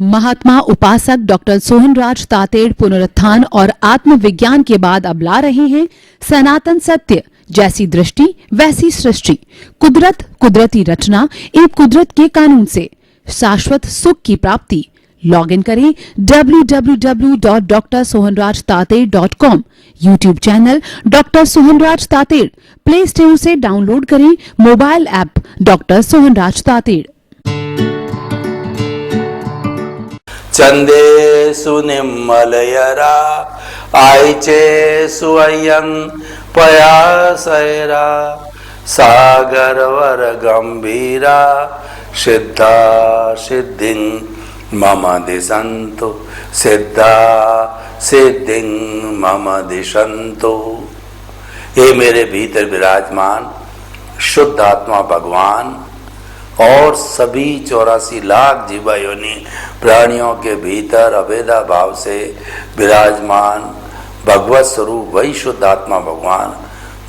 महात्मा उपासक डॉक्टर सोहनराज तातेड़ पुनरुत्थान और आत्मविज्ञान के बाद अब ला रहे हैं सनातन सत्य, जैसी दृष्टि वैसी सृष्टि, कुदरत, कुदरती रचना एवं कुदरत के कानून से शाश्वत सुख की प्राप्ति। लॉग इन करें www.drsohanrajtater.com, YouTube channel doctor Sohanraj Tated, play store से डाउनलोड करें mobile app doctor Sohanraj Tated. चंदे सुनिमलयरा आयचे सुअयं पयासैरा सागरवर गंभीरा सिद्धा सिद्धिं मम दिशन्तु सिद्धा सिद्धिं मम दिशन्तु। ये मेरे भीतर विराजमान शुद्ध आत्मा भगवान और सभी 84 लाख जीवा योनि प्राणियों के भीतर अभेदा भाव से विराजमान भगवत स्वरूप वही शुद्ध आत्मा भगवान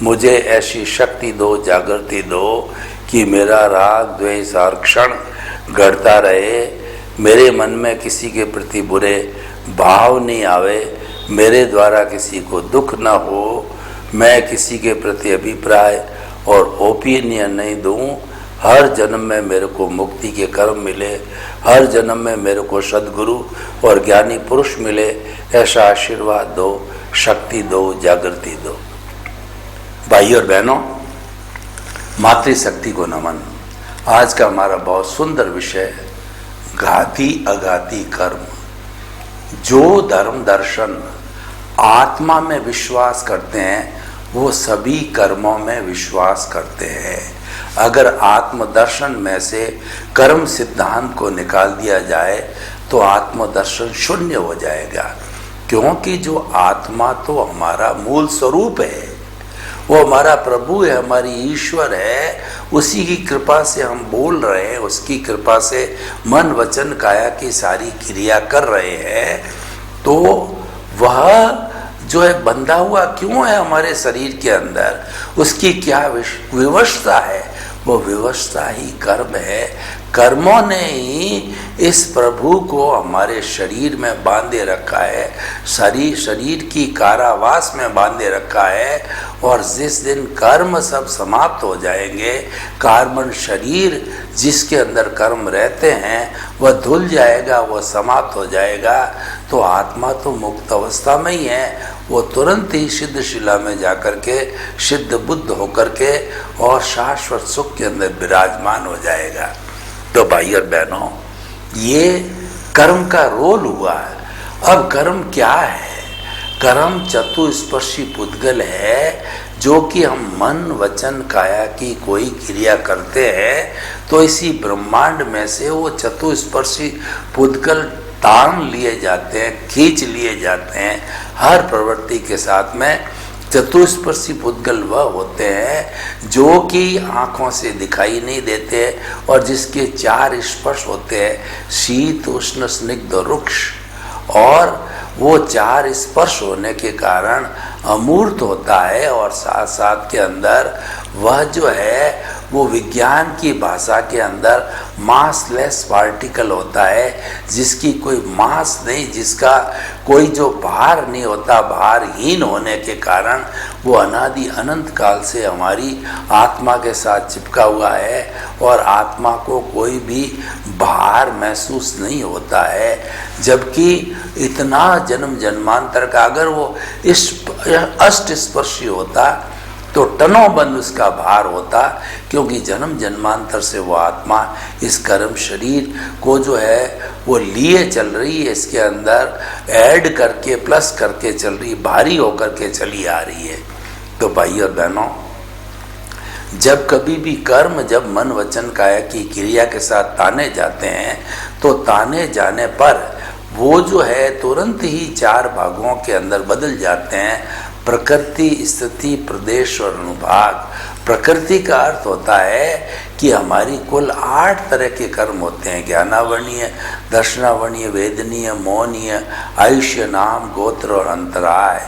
मुझे ऐसी शक्ति दो, जागृति दो कि मेरा राग द्वेष हर क्षण घटता रहे, मेरे मन में किसी के प्रति बुरे भाव नहीं आवे, मेरे द्वारा किसी को दुख न हो, मैं किसी के प्रति अभिप्राय और ओपिनियन नहीं दूं। हर जन्म में मेरे को मुक्ति के कर्म मिले, हर जन्म में मेरे को सद्गुरु और ज्ञानी पुरुष मिले, ऐसा आशीर्वाद दो, शक्ति दो, जागृति दो। भाई और बहनों, मातृशक्ति को नमन। आज का हमारा बहुत सुंदर विषय घाती अघाती कर्म। जो धर्म दर्शन आत्मा में विश्वास करते हैं वो सभी कर्मों में विश्वास करते हैं। अगर आत्मदर्शन में से कर्म सिद्धांत को निकाल दिया जाए तो आत्मदर्शन शून्य हो जाएगा, क्योंकि जो आत्मा तो हमारा मूल स्वरूप है, वो हमारा प्रभु है, हमारी ईश्वर है, उसी की कृपा से हम बोल रहे हैं, उसकी कृपा से मन वचन काया की सारी क्रिया कर रहे हैं। तो वह जो है बंधा हुआ क्यों है हमारे शरीर के अंदर, उसकी क्या विवशता है, वो विवशता ही कर्म है। कर्मों ने ही इस प्रभु को हमारे शरीर में बांधे रखा है, शरीर की कारावास में बांधे रखा है। और जिस दिन कर्म सब समाप्त हो जाएंगे, कार्बन शरीर जिसके अंदर कर्म रहते हैं वह धुल जाएगा, वह समाप्त हो जाएगा, तो आत्मा तो मुक्त अवस्था में ही है। वो तुरंत ही सिद्ध शिला में जाकर के सिद्ध बुद्ध होकर के और शाश्वत सुख के अंदर विराजमान हो जाएगा। तो भाई और बहनों, ये कर्म का रोल हुआ है। अब कर्म क्या है? कर्म चतुस्पर्शी पुद्गल है, जो कि हम मन वचन काया की कोई क्रिया करते हैं तो इसी ब्रह्मांड में से वो चतुस्पर्शी पुद्गल तान लिए जाते हैं, खींच लिए जाते हैं। हर प्रवृत्ति के साथ में चतुस्पर्शी पुद्गल वह होते हैं जो कि आँखों से दिखाई नहीं देते और जिसके 4 स्पर्श होते हैं, शीत उष्ण स्निग्ध रुक्ष। और वो 4 स्पर्श होने के कारण अमूर्त होता है और साथ साथ के अंदर वह जो है वो विज्ञान की भाषा के अंदर मासलेस पार्टिकल होता है, जिसकी कोई मास नहीं, जिसका कोई जो भार नहीं होता, भारहीन होने के कारण वो अनादि अनंत काल से हमारी आत्मा के साथ चिपका हुआ है और आत्मा को कोई भी भार महसूस नहीं होता है। जबकि इतना जन्म जन्मांतर का अगर वो इस अष्ट स्पर्शी होता तो टनों बंद उसका भार होता, क्योंकि जन्म जन्मांतर से वो आत्मा इस कर्म शरीर को जो है वो लिए चल रही है, इसके अंदर ऐड करके प्लस करके चल रही, भारी होकर के चली आ रही है। तो भाई और बहनों, जब कभी भी कर्म जब मन वचन काया की क्रिया के साथ ताने जाते हैं तो ताने जाने पर वो जो है तुरंत ही 4 भागों के अंदर बदल जाते हैं, प्रकृति, स्थिति, प्रदेश और अनुभाग। प्रकृति का अर्थ होता है कि हमारी कुल 8 तरह के कर्म होते हैं, ज्ञानावर्णीय, दर्शनावर्णीय, वेदनीय, मौनीय, आयुष्य, नाम, गोत्र और अंतराय।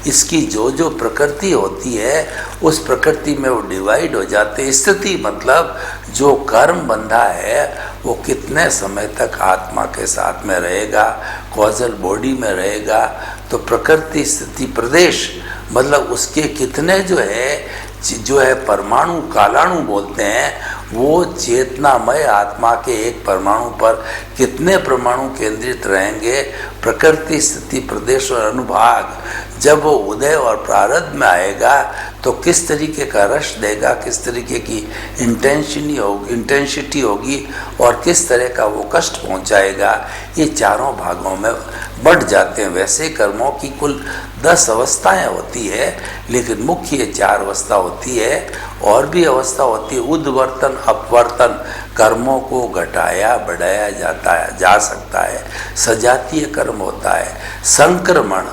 इसकी जो जो प्रकृति होती है उस प्रकृति में वो डिवाइड हो जाते हैं। स्थिति मतलब जो कर्म बंधा है वो कितने समय तक आत्मा के साथ में रहेगा, कॉजल बॉडी में रहेगा। तो प्रकृति स्थिति प्रदेश मतलब उसके कितने जो है परमाणु कालाणु बोलते हैं, वो चेतनामय आत्मा के एक परमाणु पर कितने परमाणु केंद्रित रहेंगे। प्रकृति स्थिति प्रदेश और अनुभाग जब वो उदय और प्रारब्ध में आएगा तो किस तरीके का रस देगा, किस तरीके की इंटेंसिटी होगी और किस तरह का वो कष्ट पहुंचाएगा, ये चारों भागों में बढ़ जाते हैं। वैसे कर्मों की कुल 10 अवस्थाएं होती है, लेकिन मुख्य 4 अवस्था होती है। और भी अवस्था होती है उद्वर्तन अपवर्तन, कर्मों को घटाया बढ़ाया जा सकता है। सजातीय कर्म होता है संक्रमण,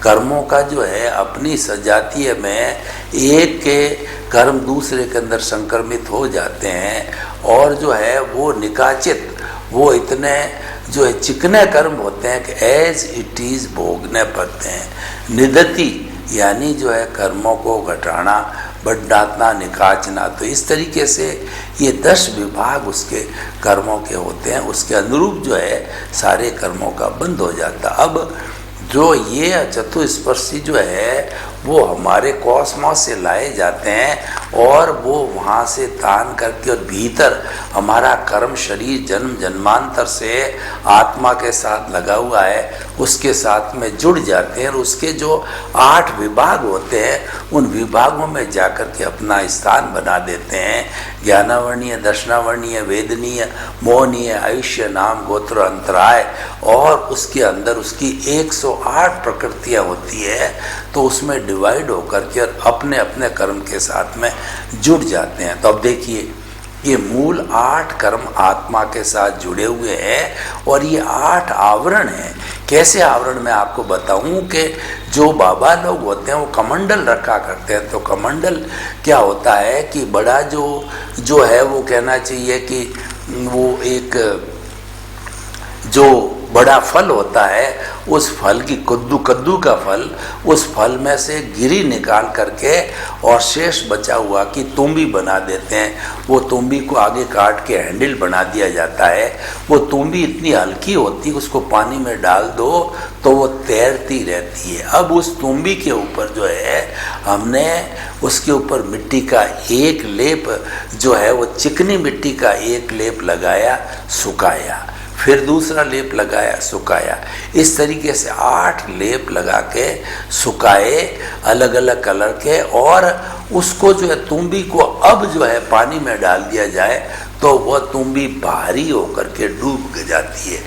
कर्मों का जो है अपनी सजातीय में एक के कर्म दूसरे के अंदर संक्रमित हो जाते हैं और जो है वो निकाचित, वो इतने जो है चिकने कर्म होते हैं कि एज इट इज भोगने पड़ते हैं। निदति यानी जो है कर्मों को घटाना, बढ़ाना, निकाचना। तो इस तरीके से ये 10 विभाग उसके कर्मों के होते हैं, उसके अनुरूप जो है सारे कर्मों का बंद हो जाता। अब जो ये चतुस्पर्शी जो है वो हमारे कॉस्मोस से लाए जाते हैं और वो वहाँ से तान करके और भीतर हमारा कर्म शरीर जन्म जन्मांतर से आत्मा के साथ लगा हुआ है, उसके साथ में जुड़ जाते हैं और उसके जो 8 विभाग होते हैं उन विभागों में जाकर के अपना स्थान बना देते हैं। ज्ञानावर्णीय, दर्शनावर्णीय, वेदनीय, मोहनीय, आयुष्य, नाम, गोत्र, अंतराय और उसके अंदर उसकी 108 प्रकृतियाँ होती है। तो उसमें डिवाइड होकर के और अपने अपने कर्म के साथ में जुड़ जाते हैं। तो अब देखिए ये मूल 8 कर्म आत्मा के साथ जुड़े हुए हैं और ये 8 आवरण हैं। कैसे आवरण मैं आपको बताऊं कि जो बाबा लोग होते हैं वो कमंडल रखा करते हैं। तो कमंडल क्या होता है कि बड़ा जो है वो कहना चाहिए कि वो एक जो बड़ा फल होता है, उस फल की कद्दू का फल, उस फल में से गिरी निकाल करके और शेष बचा हुआ की तुम्बी बना देते हैं। वो तुम्बी को आगे काट के हैंडल बना दिया जाता है। वो तुम्बी इतनी हल्की होती है, उसको पानी में डाल दो तो वो तैरती रहती है। अब उस तुम्बी के ऊपर जो है हमने उसके ऊपर मिट्टी का एक लेप जो है वो चिकनी मिट्टी का एक लेप लगाया, सुखाया, फिर दूसरा लेप लगाया, सुखाया। इस तरीके से 8 लेप लगा के सुखाए अलग अलग कलर के और उसको जो है तुम्बी को अब जो है पानी में डाल दिया जाए तो वह तुम्बी भारी होकर के डूब जाती है।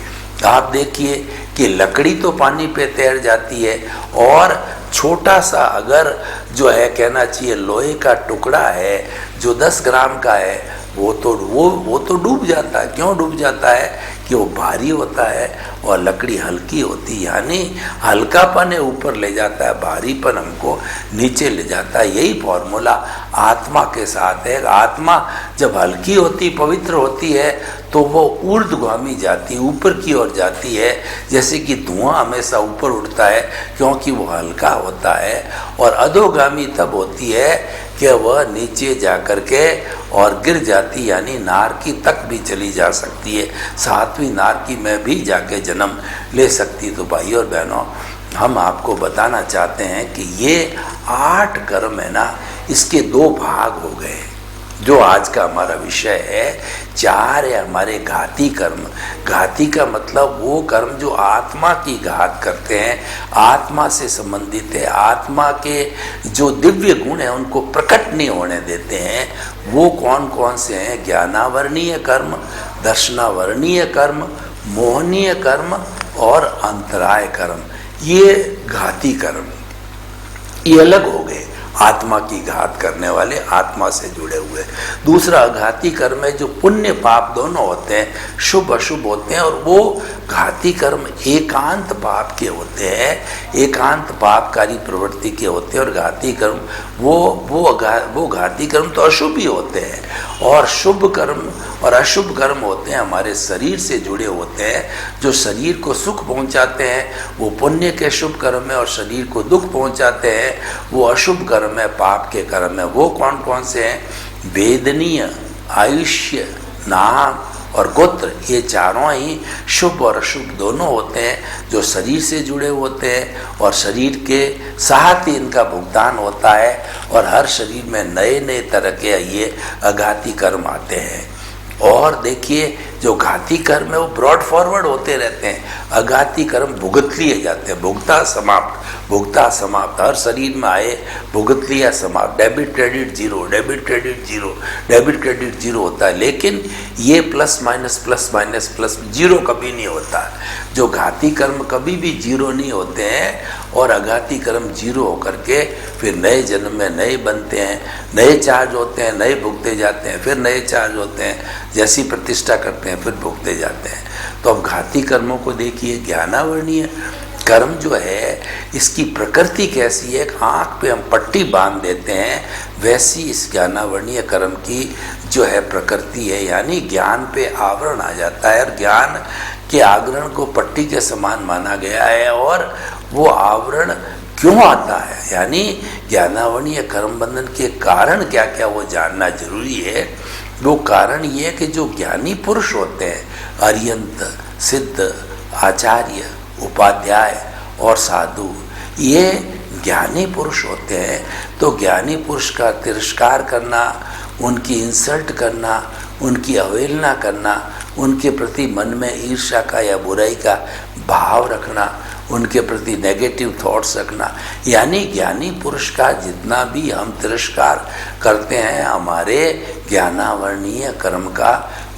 आप देखिए कि लकड़ी तो पानी पे तैर जाती है और छोटा सा अगर जो है कहना चाहिए लोहे का टुकड़ा है जो 10 ग्राम का है वो तो डूब जाता है। क्यों डूब जाता है कि वो भारी होता है और लकड़ी हल्की होती है, यानी हल्कापन ऊपर ले जाता है, भारीपन हमको नीचे ले जाता है। यही फॉर्मूला आत्मा के साथ है। आत्मा जब हल्की होती, पवित्र होती है तो वो ऊर्ध्वगामी जाती, ऊपर की ओर जाती है। जैसे कि धुआं हमेशा ऊपर उड़ता है क्योंकि वो हल्का होता है। और अधोगामी तब होती है कि वह नीचे जा कर के और गिर जाती, यानी नारकी तक भी चली जा सकती है, 7वीं नारकी में भी जाके जन्म ले सकती। तो भाई और बहनों, हम आपको बताना चाहते हैं कि ये 8 कर्म है ना, इसके 2 भाग हो गए। जो आज का हमारा विषय है 4 है हमारे घाती कर्म। घाती का मतलब वो कर्म जो आत्मा की घात करते हैं, आत्मा से संबंधित है, आत्मा के जो दिव्य गुण हैं उनको प्रकट नहीं होने देते हैं। वो कौन कौन से हैं? ज्ञानावर्णीय कर्म, दर्शनावर्णीय कर्म, मोहनीय कर्म और अंतराय कर्म। ये घाती कर्म, ये अलग हो गए। आत्मा की घात करने वाले, आत्मा से जुड़े हुए। दूसरा अघाती कर्म है जो पुण्य पाप दोनों होते हैं, शुभ अशुभ होते हैं। और वो घाती कर्म एकांत पाप के होते हैं, एकांत पापकारी प्रवृत्ति के होते हैं। और घाती कर्म वो घाती कर्म तो अशुभ ही होते हैं। और शुभ कर्म और अशुभ कर्म होते हैं हमारे शरीर से जुड़े होते हैं, जो शरीर को सुख पहुंचाते हैं वो पुण्य के शुभ कर्म है, और शरीर को दुख पहुंचाते हैं वो अशुभ कर्म है, पाप के कर्म है। वो कौन कौन से हैं? वेदनीय, आयुष्य, नाम, और गोत्र, ये चारों ही शुभ और अशुभ दोनों होते हैं, जो शरीर से जुड़े होते हैं और शरीर के साथ ही इनका भुगतान होता है। और हर शरीर में नए नए तरह के ये अघाती कर्म आते हैं। और देखिए, जो घाती कर्म है वो ब्रॉड फॉरवर्ड होते रहते हैं, अघाती कर्म भुगत लिए जाते हैं। भुगता समाप्त, भुगता समाप्त, हर शरीर में आए, भुगत लिया समाप्त। Debit credit zero, debit credit zero, debit credit zero होता है। लेकिन ये plus minus plus minus plus zero कभी नहीं होता। जो घाती कर्म कभी भी जीरो नहीं होते हैं और अघाती कर्म जीरो होकर के फिर नए जन्म में नए बनते हैं, नए चार्ज होते हैं, नए भुगते जाते हैं, फिर नए चार्ज होते हैं, जैसी प्रतिष्ठा करते हैं फिर भुगते जाते हैं। तो अब घाती कर्मों को देखिए, ज्ञानावर्णीय कर्म जो है इसकी प्रकृति कैसी है, आँख पे हम पट्टी बांध देते हैं, वैसी इस ज्ञानावर्णीय कर्म की जो है प्रकृति है। यानी ज्ञान पे आवरण आ जाता है और ज्ञान के आवरण को पट्टी के समान माना गया है। और वो आवरण क्यों आता है, यानी ज्ञानावर्णीय कर्म बंधन के कारण क्या क्या वो जानना जरूरी है। वो कारण ये है कि जो ज्ञानी पुरुष होते हैं, अर्यंत, सिद्ध, आचार्य, उपाध्याय और साधु, ये ज्ञानी पुरुष होते हैं। तो ज्ञानी पुरुष का तिरस्कार करना, उनकी इंसल्ट करना, उनकी अवहेलना करना, उनके प्रति मन में ईर्ष्या का या बुराई का भाव रखना, उनके प्रति नेगेटिव थॉट्स रखना, यानी ज्ञानी पुरुष का जितना भी हम तिरस्कार करते हैं, हमारे ज्ञानावर्णीय कर्म का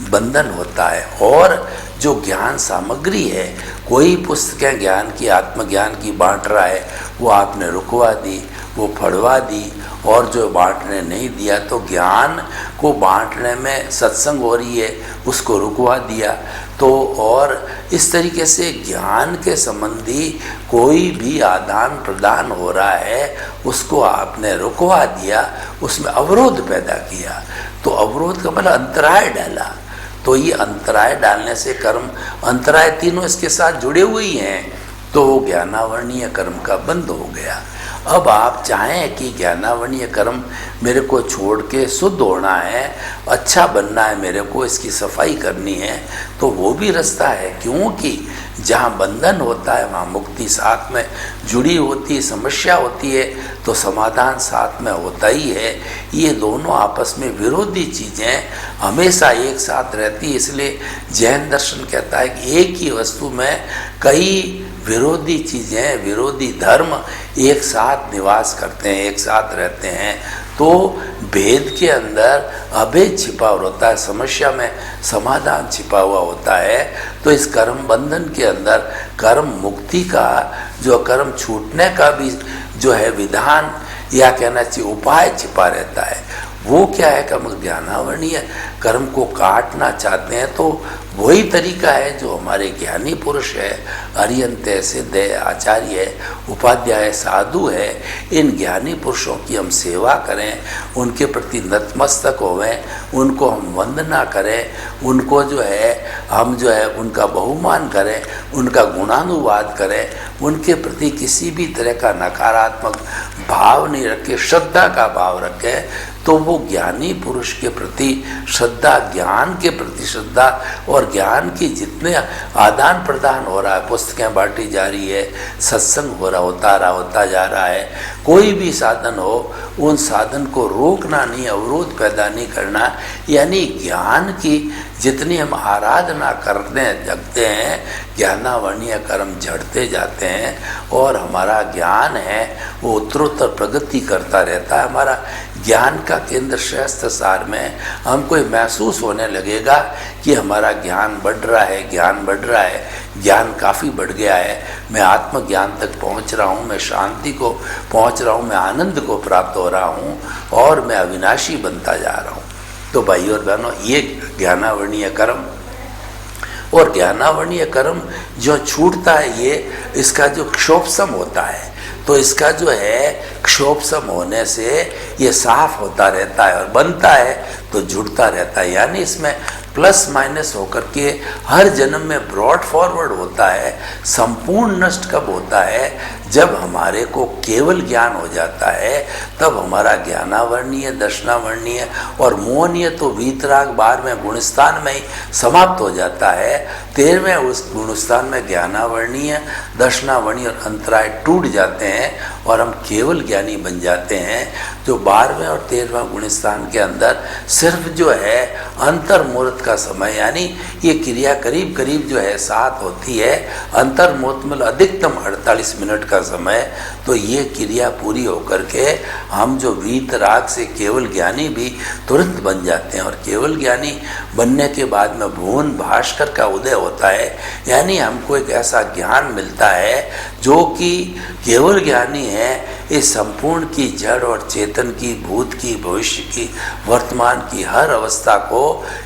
बंधन होता है। और जो ज्ञान सामग्री है, कोई पुस्तकें ज्ञान की, आत्मज्ञान की बांट रहा है, वो आपने रुकवा दी, वो फड़वा दी, और जो बांटने नहीं दिया तो ज्ञान को बांटने में सत्संग हो रही है, उसको रुकवा दिया। तो और इस तरीके से ज्ञान के संबंधी कोई भी आदान प्रदान हो रहा है, उसको आपने रुकवा दिया, उसमें अवरोध पैदा किया। तो अवरोध का मतलब अंतराय डाला। तो ये अंतराय डालने से कर्म, अंतराय तीनों इसके साथ जुड़े हुए ही हैं, तो ज्ञानावर्णीय कर्म का बंद हो गया। अब आप चाहें कि ज्ञानावर्णीय कर्म मेरे को छोड़ के शुद्ध होना है, अच्छा बनना है, मेरे को इसकी सफाई करनी है, तो वो भी रास्ता है। क्योंकि जहाँ बंधन होता है वहाँ मुक्ति साथ में जुड़ी होती है, समस्या होती है तो समाधान साथ में होता ही है। ये दोनों आपस में विरोधी चीज़ें हमेशा एक साथ रहती है। इसलिए जैन दर्शन कहता है कि एक ही वस्तु में कई विरोधी चीज़ें, विरोधी धर्म एक साथ निवास करते हैं, एक साथ रहते हैं। तो भेद के अंदर अभेद छिपा होता है, समस्या में समाधान छिपा हुआ होता है। तो इस कर्म बंधन के अंदर कर्म मुक्ति का, जो कर्म छूटने का भी जो है विधान या कहना चाहिए उपाय छिपा रहता है। वो क्या है कि हम ज्ञानावर्णीय कर्म को काटना चाहते हैं, तो वही तरीका है जो हमारे ज्ञानी पुरुष है, अर्यंत है, सिद्ध है, आचार्य है, उपाध्याय, साधु है। इन ज्ञानी पुरुषों की हम सेवा करें, उनके प्रति नतमस्तक होवें, उनको हम वंदना करें, उनको जो है हम जो है उनका बहुमान करें, उनका गुणानुवाद करें, उनके प्रति किसी भी तरह का नकारात्मक भाव नहीं रखें, श्रद्धा का भाव रखें। तो वो ज्ञानी पुरुष के प्रति श्रद्धा, ज्ञान के प्रति श्रद्धा, और ज्ञान की जितने आदान प्रदान हो रहा है, पुस्तकें बांटी जा रही है, सत्संग हो रहा होता जा रहा है, कोई भी साधन हो, उन साधन को रोकना नहीं, अवरोध पैदा नहीं करना। यानी ज्ञान की जितनी हम आराधना करते जगते हैं, ज्ञानावर्णीय कर्म झड़ते जाते हैं और हमारा ज्ञान है वो उत्तरोत्तर प्रगति करता रहता है। हमारा ज्ञान का केंद्र श्रेष्ठ सार में हमको महसूस होने लगेगा कि हमारा ज्ञान बढ़ रहा है, ज्ञान बढ़ रहा है, ज्ञान काफ़ी बढ़ गया है, मैं आत्मज्ञान तक पहुंच रहा हूं, मैं शांति को पहुंच रहा हूं, मैं आनंद को प्राप्त हो रहा हूं और मैं अविनाशी बनता जा रहा हूं। तो भाई और बहनों, ये ज्ञानावर्णीय कर्म, और ज्ञानावर्णीय कर्म जो छूटता है, ये इसका जो क्षोभसम होता है, तो इसका जो है क्षोभसम होने से ये साफ होता रहता है और बनता है तो जुड़ता रहता है। यानी इसमें प्लस माइनस होकर के हर जन्म में ब्रॉड फॉरवर्ड होता है। संपूर्ण नष्ट कब होता है? जब हमारे को केवल ज्ञान हो जाता है, तब हमारा ज्ञानावर्णीय, दर्शनावर्णीय और मोहनीय तो वीतराग 12वें गुणस्थान में ही समाप्त हो जाता है। 13वें उस गुणस्थान में ज्ञानावर्णीय, दर्शनावर्णीय और अंतराय टूट जाते हैं और हम केवल ज्ञानी बन जाते हैं। जो 12वें और 13वें गुणस्थान के अंदर सिर्फ जो है अंतर्मुहूर्त का समय, यानी ये क्रिया करीब करीब जो है 7 होती है, अंतर्मुहूर्त मतलब अधिकतम 48 मिनट का समय। तो ये क्रिया पूरी होकर के हम जो वीतराग से केवल ज्ञानी भी तुरंत बन जाते हैं। और केवल ज्ञानी बनने के बाद में भुवन भास्कर का उदय होता है, यानी हमको एक ऐसा ज्ञान मिलता है जो कि केवल ज्ञानी है इस संपूर्ण की जड़ और चेतन की, भूत की, भविष्य की, वर्तमान की हर अवस्था को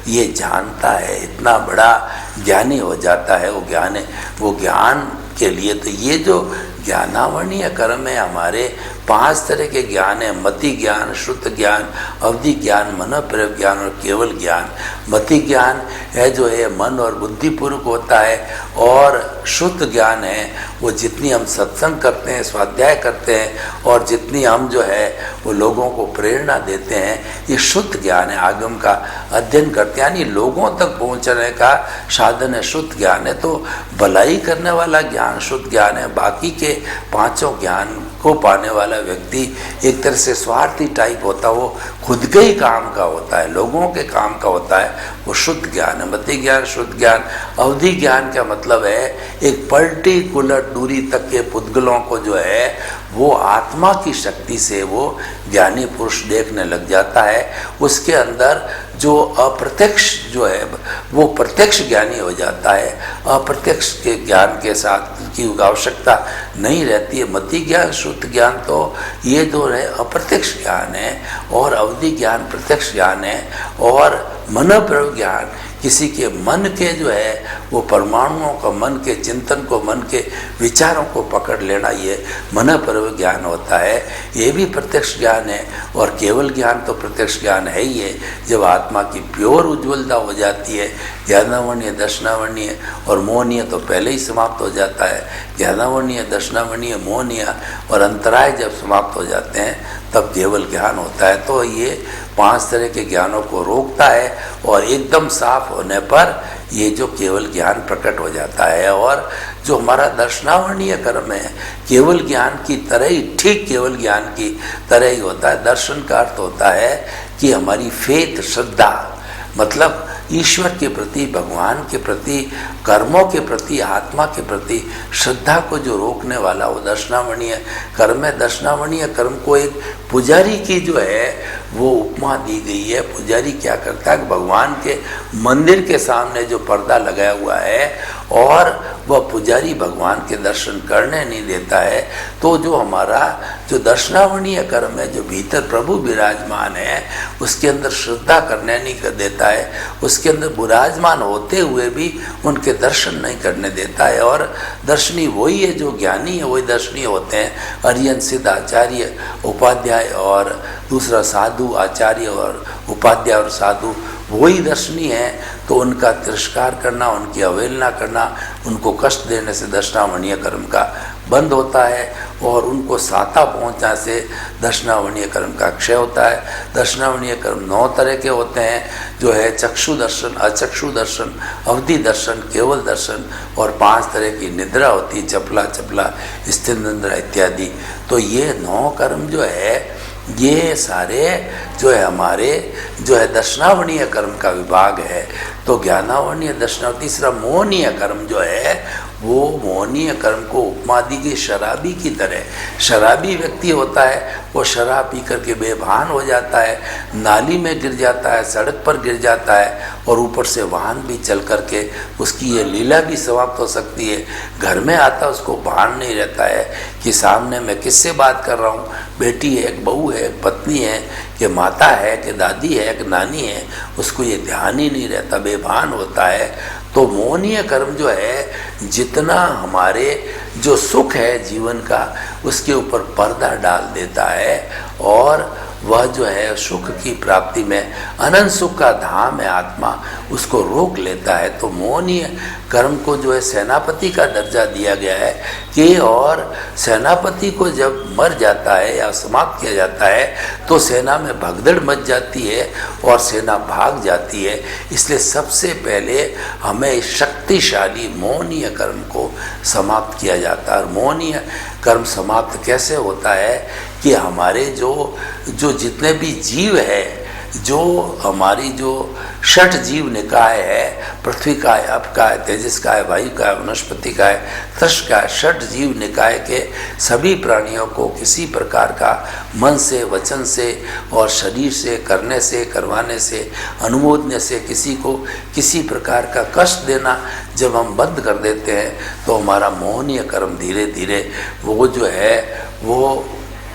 ये जानता है। इतना बड़ा ज्ञानी हो जाता है वो ज्ञान के लिए। तो ये जो ज्ञानावर्णीय कर्म है, हमारे 5 तरह के ज्ञान है। मति ज्ञान, शुद्ध ज्ञान, अवधि ज्ञान, मनोप्रयोग ज्ञान और केवल ज्ञान। मति ज्ञान है जो है मन और बुद्धि पूर्वक होता है, और शुद्ध ज्ञान है वो जितनी हम सत्संग करते हैं, स्वाध्याय करते हैं और जितनी हम जो है वो लोगों को प्रेरणा देते हैं, ये शुद्ध ज्ञान है। आगम का अध्ययन करते हैं, यानी लोगों तक पहुंचने का साधन है, शुद्ध ज्ञान है। तो भलाई करने वाला ज्ञान शुद्ध ज्ञान है। बाकी के 5 ज्ञान को पाने वाला व्यक्ति एक तरह से स्वार्थी टाइप होता है, वो खुद के ही काम का होता है, लोगों के काम का होता है, वो शुद्ध ज्ञान है। मति ज्ञान, शुद्ध ज्ञान। अवधि ज्ञान का मतलब है एक पर्टिकुलर दूरी तक के पुद्गलों को जो है वो आत्मा की शक्ति से वो ज्ञानी पुरुष देखने लग जाता है। उसके अंदर जो अप्रत्यक्ष जो है वो प्रत्यक्ष ज्ञानी हो जाता है। अप्रत्यक्ष के ज्ञान के साथ की आवश्यकता नहीं रहती है। मति ज्ञान, शुद्ध ज्ञान तो ये जो है अप्रत्यक्ष ज्ञान है, और अवधि ज्ञान प्रत्यक्ष ज्ञान है, और मनोप्रयोग ज्ञान किसी के मन के जो है वो परमाणुओं का, मन के चिंतन को, मन के विचारों को पकड़ लेना, ये मनोप्रयोग ज्ञान होता है। ये भी प्रत्यक्ष ज्ञान है। और केवल ज्ञान तो प्रत्यक्ष ज्ञान है ही है। जब आत्मा की प्योर उज्ज्वलता हो जाती है, ज्ञानावर्णीय, दर्शनावर्णीय और मोहनीय तो पहले ही समाप्त हो जाता है। ज्ञानावर्णीय, दर्शनावर्णीय, मोहनीय और अंतराय जब समाप्त हो जाते हैं तब केवल ज्ञान होता है। तो ये 5 तरह के ज्ञानों को रोकता है, और एकदम साफ होने पर ये जो केवल ज्ञान प्रकट हो जाता है। और जो हमारा दर्शनावर्णीय कर्म है केवल ज्ञान की तरह ही, ठीक केवल ज्ञान की तरह ही होता है। दर्शन का अर्थ होता है कि हमारी फेथ, श्रद्धा, मतलब ईश्वर के प्रति, भगवान के प्रति, कर्मों के प्रति, आत्मा के प्रति श्रद्धा को जो रोकने वाला वो दर्शनावर्णीय कर्म है। दर्शनावर्णीय कर्म को एक पुजारी की जो है वो उपमा दी गई है। पुजारी क्या करता है, भगवान के मंदिर के सामने जो पर्दा लगाया हुआ है और वह पुजारी भगवान के दर्शन करने नहीं देता है, तो जो हमारा जो दर्शनावर्णीय कर्म है, जो भीतर प्रभु विराजमान है, उसके अंदर श्रद्धा करने नहीं कर देता है, उसके अंदर विराजमान होते हुए भी उनके दर्शन नहीं करने देता है। और दर्शनी वही है, जो ज्ञानी है वही दर्शनी होते हैं। अरियन, सिद्ध, आचार्य, उपाध्याय और दूसरा साधु, आचार्य और उपाध्याय और साधु वही दर्शनी है। तो उनका तिरस्कार करना, उनकी अवहेलना करना, उनको कष्ट देने से दर्शनावर्णीय कर्म का बंद होता है, और उनको साता पहुंचने से दर्शनावर्णीय कर्म का क्षय होता है। दर्शनावर्णीय कर्म 9 तरह के होते हैं, जो है चक्षु दर्शन, अचक्षु दर्शन, अवधि दर्शन, केवल दर्शन, और 5 तरह की निद्रा होती है, चपला चपला, स्थिर निद्रा इत्यादि। तो ये 9 कर्म जो है ये सारे जो है हमारे जो है दर्शनावर्णीय कर्म का विभाग है। तो ज्ञानावर्णीय, दर्शना, तीसरा मोहनीय कर्म जो है वो मोहनीय कर्म को उपमा दी गई शराबी की तरह। शराबी व्यक्ति होता है, वो शराब पी करके बेभान हो जाता है, नाली में गिर जाता है, सड़क पर गिर जाता है, और ऊपर से वाहन भी चल करके उसकी ये लीला भी समाप्त हो सकती है। घर में आता उसको भान नहीं रहता है कि सामने मैं किससे बात कर रहा हूँ, बेटी है, एक बहू है, एक पत्नी है, कि माता है, कि दादी है, कि नानी है, उसको ये ध्यान ही नहीं रहता, बेभान होता है। तो मोहनीय कर्म जो है जितना हमारे जो सुख है जीवन का उसके ऊपर पर्दा डाल देता है, और वह जो है सुख की प्राप्ति में, अनंत सुख का धाम है आत्मा, उसको रोक लेता है। तो मोहनीय कर्म को जो है सेनापति का दर्जा दिया गया है कि, और सेनापति को जब मर जाता है या समाप्त किया जाता है तो सेना में भगदड़ मच जाती है और सेना भाग जाती है। इसलिए सबसे पहले हमें शक्तिशाली मोहनीय कर्म को समाप्त किया जाता है। और मोहनीय कर्म समाप्त कैसे होता है कि हमारे जो जितने भी जीव है, जो हमारी जो षट जीव निकाय है, पृथ्वी का है, अप का है, तेजस का है, वायु का है, वनस्पति का है, तृष का है, षट जीव निकाय के सभी प्राणियों को किसी प्रकार का मन से, वचन से और शरीर से, करने से, करवाने से, अनुमोदने से किसी को किसी प्रकार का कष्ट देना जब हम बंद कर देते हैं तो हमारा मोहनीय कर्म धीरे धीरे वो जो है वो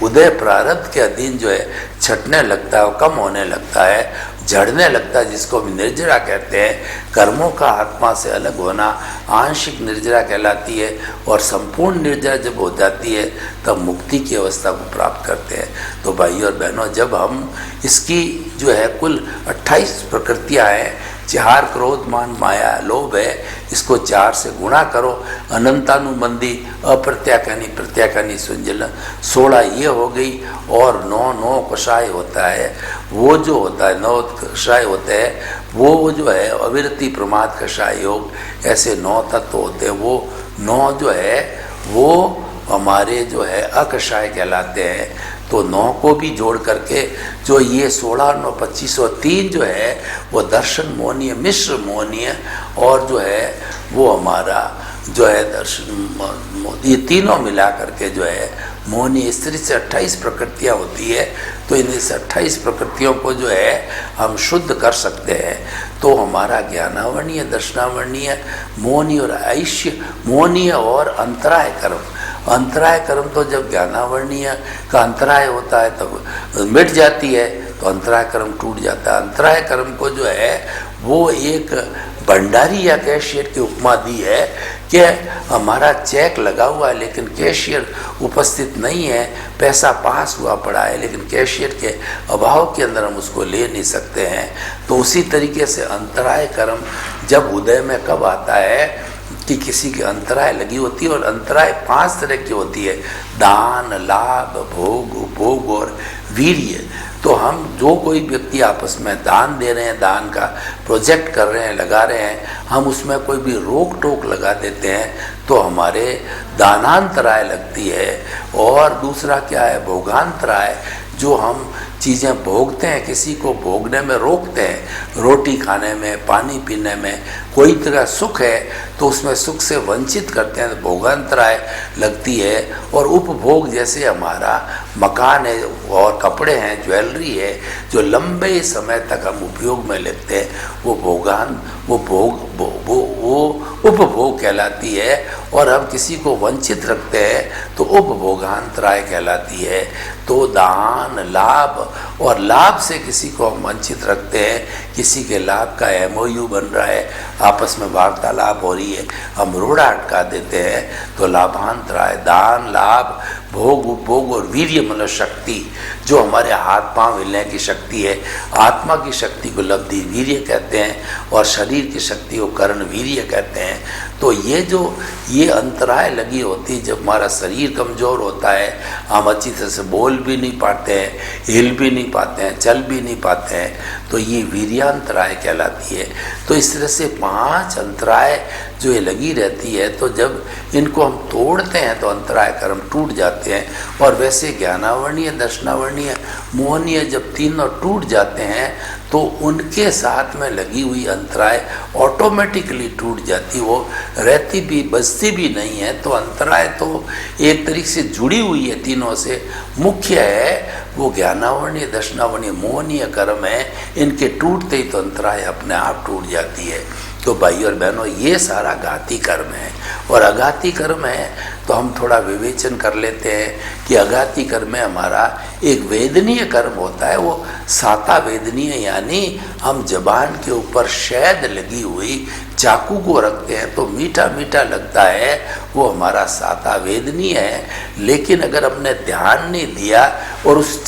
उदय प्रारब्ध के अधीन जो है छटने लगता है और कम होने लगता है, झड़ने लगता है, जिसको हम निर्जरा कहते हैं। कर्मों का आत्मा से अलग होना आंशिक निर्जरा कहलाती है, और संपूर्ण निर्जरा जब हो जाती है तब मुक्ति की अवस्था को प्राप्त करते हैं। तो भाई और बहनों, जब हम इसकी जो है कुल 28 प्रकृतियाँ हैं, 4 क्रोध मान माया लोभ है, इसको 4 से गुणा करो, अनंतानुबंधी अप्रत्याख्यानी प्रत्याख्यानी संजलन 16 ये हो गई, और 9 कषाय होता है। वो जो होता है 9 कषाय होते हैं, वो जो है अविरति प्रमाद कषाय योग, ऐसे 9 तत्व होते हैं। वो 9 जो है वो हमारे जो है अकषाय कहलाते हैं। तो 9 को भी जोड़ करके जो ये 16 9 25 और 3 जो है वो दर्शन मोहनीय, मिश्र मोहनीय, और जो है वो हमारा जो है दर्शन, ये तीनों मिला करके जो है मोहनीय। स्त्री से 28 प्रकृतियाँ होती है, तो इन 28 प्रकृतियों को जो है हम शुद्ध कर सकते हैं। तो हमारा ज्ञानावर्णीय, दर्शनावर्णीय, मोहनीय और ऐश्य मोहनीय और अंतराय कर्म। अंतराय कर्म तो जब ज्ञानावर्णीय का अंतराय होता है तब मिट जाती है, तो अंतराय कर्म टूट जाता है। अंतराय कर्म को जो है वो एक भंडारी या कैशियर की उपमा दी है कि हमारा चेक लगा हुआ है लेकिन कैशियर उपस्थित नहीं है, पैसा पास हुआ पड़ा है लेकिन कैशियर के अभाव के अंदर हम उसको ले नहीं सकते हैं। तो उसी तरीके से अंतराय कर्म जब उदय में कब आता है कि किसी की अंतराय लगी होती है, और अंतराय 5 तरह की होती है, दान, लाभ, भोग, उपभोग और वीर्य। तो हम जो कोई व्यक्ति आपस में दान दे रहे हैं, दान का प्रोजेक्ट कर रहे हैं, लगा रहे हैं, हम उसमें कोई भी रोक टोक लगा देते हैं तो हमारे दानांतराय लगती है। और दूसरा क्या है, भोगांतराय, जो हम चीज़ें भोगते हैं, किसी को भोगने में रोकते हैं, रोटी खाने में, पानी पीने में, कोई तरह सुख है तो उसमें सुख से वंचित करते हैं, तो भोगांतराय लगती है। और उपभोग, जैसे हमारा मकान है और कपड़े हैं, ज्वेलरी है, जो लंबे समय तक हम उपयोग में लेते हैं, वो उपभोग कहलाती है। और हम किसी को वंचित रखते हैं तो उपभोगांतराय कहलाती है। तो दान, लाभ, और लाभ से किसी को हम वंचित रखते हैं, किसी के लाभ का MOU बन रहा है, आपस में वार्तालाप हो रही है, हम रोड़ा अटका देते हैं, तो लाभांतराय। दान, लाभ, भोग, उपभोग और वीर्य मतलब शक्ति, जो हमारे हाथ पांव हिलने की शक्ति है, आत्मा की शक्ति को लब्धि वीर्य कहते हैं, और शरीर की शक्ति को कर्ण वीर्य कहते हैं। तो ये अंतराय लगी होती, जब हमारा शरीर कमज़ोर होता है, हम अच्छी तरह से बोल भी नहीं पाते हैं, हिल भी नहीं पाते हैं, चल भी नहीं पाते हैं, तो ये वीर्यांतराय कहलाती है। तो इस तरह से 5 अंतराय जो ये लगी रहती है, तो जब इनको हम तोड़ते हैं तो अंतराय कर्म टूट जाते हैं। और वैसे ज्ञानावर्णीय, दर्शनावर्णीय, मोहनीय जब तीनों टूट जाते हैं तो उनके साथ में लगी हुई अंतराय ऑटोमेटिकली टूट जाती, वो रहती भी बचती भी नहीं है। तो अंतराय तो एक तरीके से जुड़ी हुई है तीनों से, मुख्य है वो ज्ञानावर्णीय, दर्शनावर्णीय, मोहनीय कर्म है। इनके टूटते ही तो अंतराय अपने आप टूट जाती है। तो भाई और बहनों, ये सारा घाती कर्म है। और अघाती कर्म है तो हम थोड़ा विवेचन कर लेते हैं कि अघाती कर्म में हमारा एक वेदनीय कर्म होता है, वो साता वेदनीय, यानी हम जबान के ऊपर शहद लगी हुई चाकू को रखते हैं तो मीठा मीठा लगता है, वो हमारा साता वेदनीय है। लेकिन अगर हमने ध्यान नहीं दिया और उस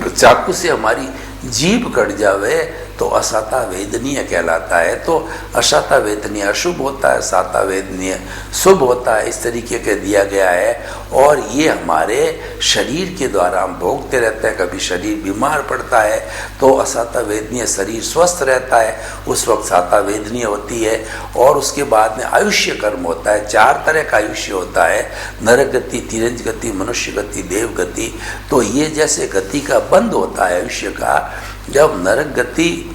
चाकू से हमारी जीभ कट जावे तो असाता वेदनीय कहलाता है। तो असाता वेदनीय अशुभ होता है, साता वेदनीय शुभ होता है, इस तरीके के दिया गया है। और ये हमारे शरीर के द्वारा हम भोगते रहते हैं। कभी शरीर बीमार पड़ता है तो असाता वेदनीय, शरीर स्वस्थ रहता है उस वक्त साता वेदनीय होती है। और उसके बाद में आयुष्य कर्म होता है। 4 तरह का आयुष्य होता है, नरक गति, तिरंज गति, मनुष्य गति, देव गति। तो ये जैसे गति का बंद होता है आयुष्य का, जब नरक गति,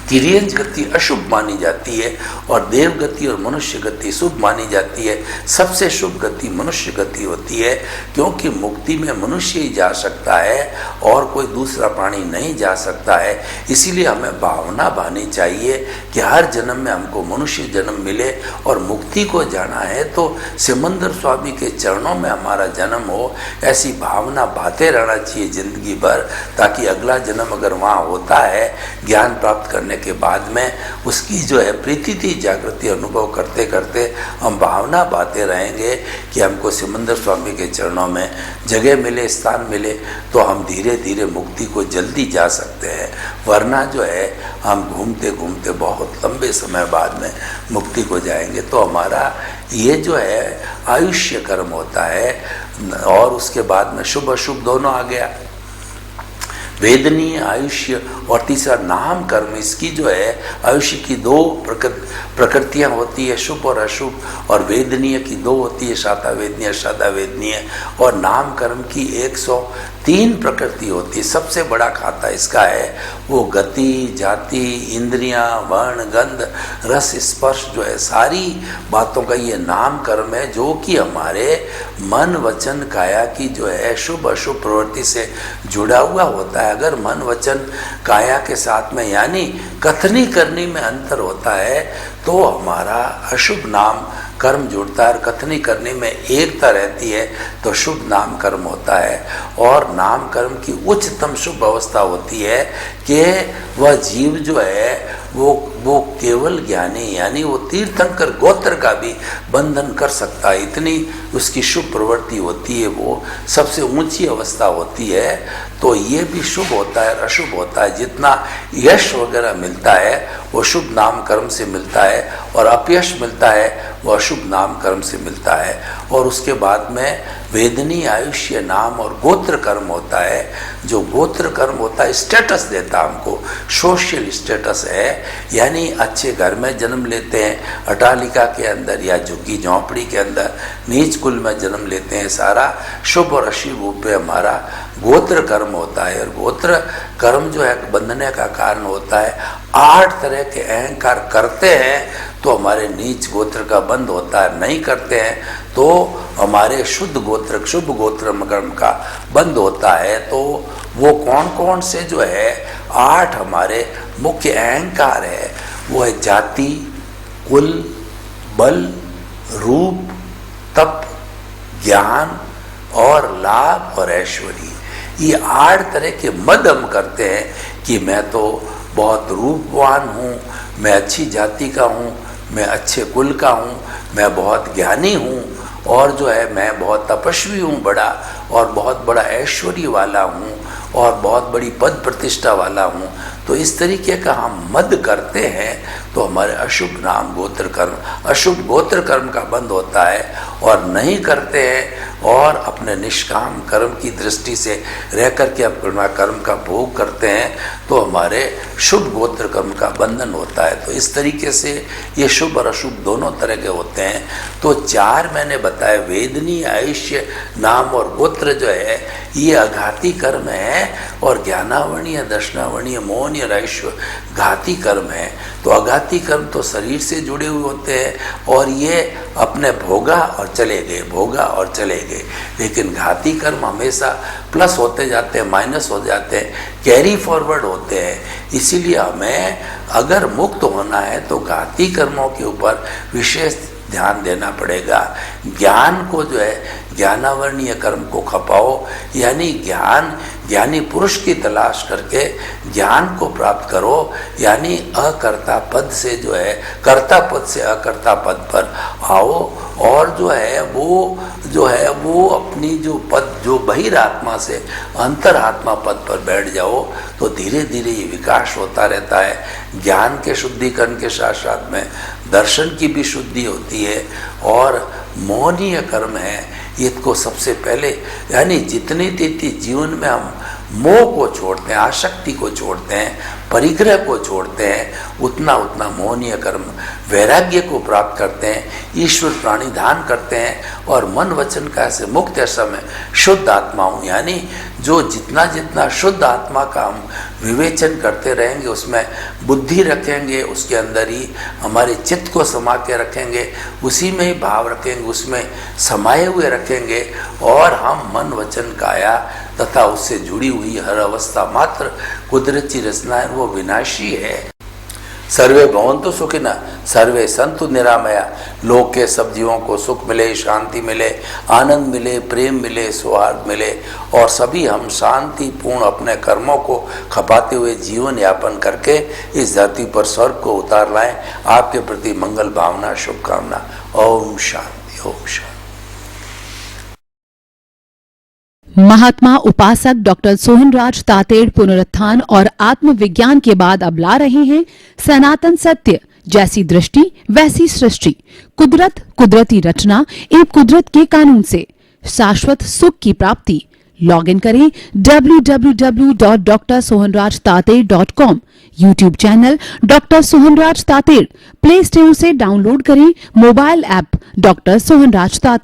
तिर्यंज गति अशुभ मानी जाती है और देव गति और मनुष्य गति शुभ मानी जाती है। सबसे शुभ गति मनुष्य गति होती है, क्योंकि मुक्ति में मनुष्य ही जा सकता है और कोई दूसरा प्राणी नहीं जा सकता है। इसीलिए हमें भावना भानी चाहिए कि हर जन्म में हमको मनुष्य जन्म मिले और मुक्ति को जाना है तो सिमंदर स्वामी के चरणों में हमारा जन्म हो, ऐसी भावना भाते रहना चाहिए जिंदगी भर, ताकि अगला जन्म अगर वहाँ होता है ज्ञान प्राप्त करने के बाद में उसकी जो है प्रीति थी जागृति अनुभव करते करते हम भावना बातें रहेंगे कि हमको सिमंदर स्वामी के चरणों में जगह मिले, स्थान मिले, तो हम धीरे धीरे मुक्ति को जल्दी जा सकते हैं। वरना जो है हम घूमते घूमते बहुत लंबे समय बाद में मुक्ति को जाएंगे। तो हमारा ये जो है आयुष्य कर्म होता है। और उसके बाद में शुभ अशुभ दोनों आ गया, वेदनीय आयुष्य और तीसरा नाम कर्म। इसकी जो है आयुष्य की 2 प्रकृतियाँ होती है, शुभ और अशुभ, और वेदनीय की 2 होती है, साता वेदनीय, असाता वेदनीय। और नाम कर्म की 103 प्रकृति होती है। सबसे बड़ा खाता इसका है वो गति, जाति, इंद्रियां, वर्ण, गंध, रस, स्पर्श जो है सारी बातों का ये नाम कर्म है, जो कि हमारे मन, वचन, काया की जो है शुभ अशुभ प्रवृत्ति से जुड़ा हुआ होता है। अगर मन, वचन, काया के साथ में यानी कथनी करनी में अंतर होता है तो हमारा अशुभ नाम कर्म जुड़ता है। और कथनी करने में एकता रहती है तो शुभ नाम कर्म होता है। और नाम कर्म की उच्चतम शुभ अवस्था होती है कि वह जीव जो है वो केवल ज्ञानी यानी वो तीर्थंकर गोत्र का भी बंधन कर सकता है, इतनी उसकी शुभ प्रवृत्ति होती है, वो सबसे ऊंची अवस्था होती है। तो ये भी शुभ होता है और अशुभ होता है। जितना यश वगैरह मिलता है वो शुभ नाम कर्म से मिलता है और अपयश मिलता है वो अशुभ नाम कर्म से मिलता है। और उसके बाद में वेदनीय आयुष्य नाम और गोत्र कर्म होता है। जो गोत्र कर्म होता है स्टेटस देता हमको, सोशल स्टेटस है, यानी अच्छे घर में जन्म लेते हैं, अटालिका के अंदर या झुग्गी झोंपड़ी के अंदर, नीच कुल में जन्म लेते हैं। सारा शुभ और अशुभ रूप में हमारा गोत्र कर्म होता है। और गोत्र कर्म जो है बंधने का कारण होता है। 8 तरह के अहंकार करते हैं तो हमारे नीच गोत्र का बंध होता है, नहीं करते हैं तो हमारे शुद्ध गोत्र शुभ गोत्र कर्म का बंध होता है। तो वो कौन कौन से जो है 8 हमारे मुख्य अहंकार है, वो है जाति, कुल, बल, रूप, तप, ज्ञान और लाभ और ऐश्वर्य। ये 8 तरह के मद हम करते हैं कि मैं तो बहुत रूपवान हूँ, मैं अच्छी जाति का हूँ, मैं अच्छे कुल का हूँ, मैं बहुत ज्ञानी हूँ और जो है मैं बहुत तपस्वी हूँ बड़ा, और बहुत बड़ा ऐश्वर्य वाला हूँ और बहुत बड़ी पद प्रतिष्ठा वाला हूँ। तो इस तरीके का हम मद करते हैं तो हमारे अशुभ नाम गोत्र कर्म, अशुभ गोत्र कर्म का बंध होता है। और नहीं करते हैं और अपने निष्काम कर्म की दृष्टि से रह करके अपना कर्म का भोग करते हैं तो हमारे शुभ गोत्र कर्म का बंधन होता है। तो इस तरीके से ये शुभ और अशुभ दोनों तरह के होते हैं। तो 4 मैंने बताए, वेदनीय आयुष्य नाम और गोत्र जो है ये अघाती कर्म है और ज्ञानावरणीय, दर्शनावरणीय, मोहनीय आयुष्य घाती कर्म है। तो अघाती कर्म तो शरीर से जुड़े हुए होते हैं और ये अपने भोगा और चले गए, भोगा और चले गए। लेकिन घाती कर्म हमेशा प्लस होते जाते हैं, माइनस हो जाते हैं, कैरी फॉरवर्ड होते हैं। इसीलिए हमें अगर मुक्त होना है तो घाती कर्मों के ऊपर विशेष ध्यान देना पड़ेगा। ज्ञान को जो है ज्ञानावरणीय कर्म को खपाओ, यानी ज्ञानी पुरुष की तलाश करके ज्ञान को प्राप्त करो, यानी अकर्ता पद से जो है कर्ता पद से अकर्ता पद पर आओ और जो है वो अपनी जो पद, जो बहिरात्मा से अंतरात्मा पद पर बैठ जाओ, तो धीरे धीरे ये विकास होता रहता है। ज्ञान के शुद्धिकरण के साथ साथ में दर्शन की भी शुद्धि होती है। और मोहनीय कर्म है, इसको सबसे पहले, यानी जितनी जीवन में हम मोह को छोड़ते हैं, आसक्ति को छोड़ते हैं, परिग्रह को छोड़ते हैं, उतना उतना मोहनीय कर्म वैराग्य को प्राप्त करते हैं, ईश्वर प्राणिधान करते हैं और मन वचन का से मुक्त ऐसा में शुद्ध आत्मा हूँ। यानी जो जितना जितना शुद्ध आत्मा का हम विवेचन करते रहेंगे, उसमें बुद्धि रखेंगे, उसके अंदर ही हमारे चित्त को समा के रखेंगे, उसी में ही भाव रखेंगे, उसमें समाये हुए रखेंगे, और हम मन वचन काया तथा उससे जुड़ी हुई हर अवस्था मात्र कुदरती रचना है, वो विनाशी है। सर्वे भवन्तु सुखिनः, सर्वे सन्तु निरामया। लोक के सब जीवों को सुख मिले, शांति मिले, आनंद मिले, प्रेम मिले, सौहार्द मिले, और सभी हम शांति पूर्ण अपने कर्मों को खपाते हुए जीवन यापन करके इस धरती पर स्वर्ग को उतार लाएं। आपके प्रति मंगल भावना, शुभकामना। ओम शांति, ओम शांति। महात्मा उपासक डॉक्टर सोहनराज तातेड़ पुनरुत्थान और आत्मविज्ञान के बाद अब ला रहे हैं सनातन सत्य, जैसी दृष्टि वैसी सृष्टि, कुदरत, कुदरती रचना एवं कुदरत के कानून से शाश्वत सुख की प्राप्ति। लॉग इन करें www.drsohanrajtated.com। YouTube channel doctor Sohanraj Tated, play store से डाउनलोड करें mobile app doctor Sohanraj Tated.